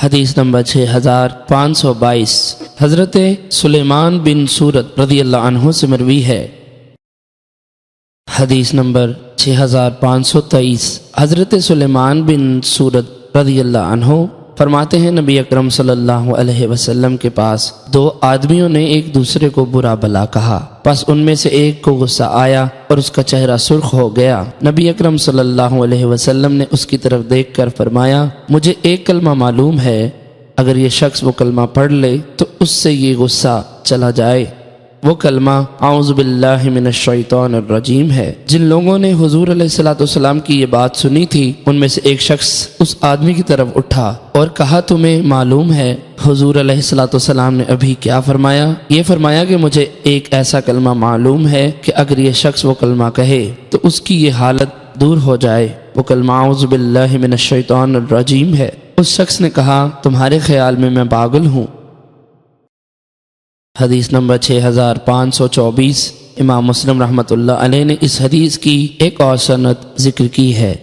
حدیث نمبر 6522 حضرت سلیمان بن سورت رضی اللہ عنہ سے مروی ہے۔ حدیث نمبر 6523 حضرت سلیمان بن سورت رضی اللہ عنہ فرماتے ہیں نبی اکرم صلی اللہ علیہ وسلم کے پاس دو آدمیوں نے ایک دوسرے کو برا بھلا کہا، پس ان میں سے ایک کو غصہ آیا اور اس کا چہرہ سرخ ہو گیا۔ نبی اکرم صلی اللہ علیہ وسلم نے اس کی طرف دیکھ کر فرمایا، مجھے ایک کلمہ معلوم ہے، اگر یہ شخص وہ کلمہ پڑھ لے تو اس سے یہ غصہ چلا جائے۔ وہ کلمہ اعوذ باللہ من الشیطان الرجیم ہے۔ جن لوگوں نے حضور علیہ السلام کی یہ بات سنی تھی ان میں سے ایک شخص اس آدمی کی طرف اٹھا اور کہا، تمہیں معلوم ہے حضور علیہ السلام نے ابھی کیا فرمایا؟ یہ فرمایا کہ مجھے ایک ایسا کلمہ معلوم ہے کہ اگر یہ شخص وہ کلمہ کہے تو اس کی یہ حالت دور ہو جائے۔ وہ کلمہ اعوذ باللہ من الشیطان الرجیم ہے۔ اس شخص نے کہا، تمہارے خیال میں پاگل ہوں؟ حدیث نمبر 6524 امام مسلم رحمۃ اللہ علیہ نے اس حدیث کی ایک اور سند ذکر کی ہے۔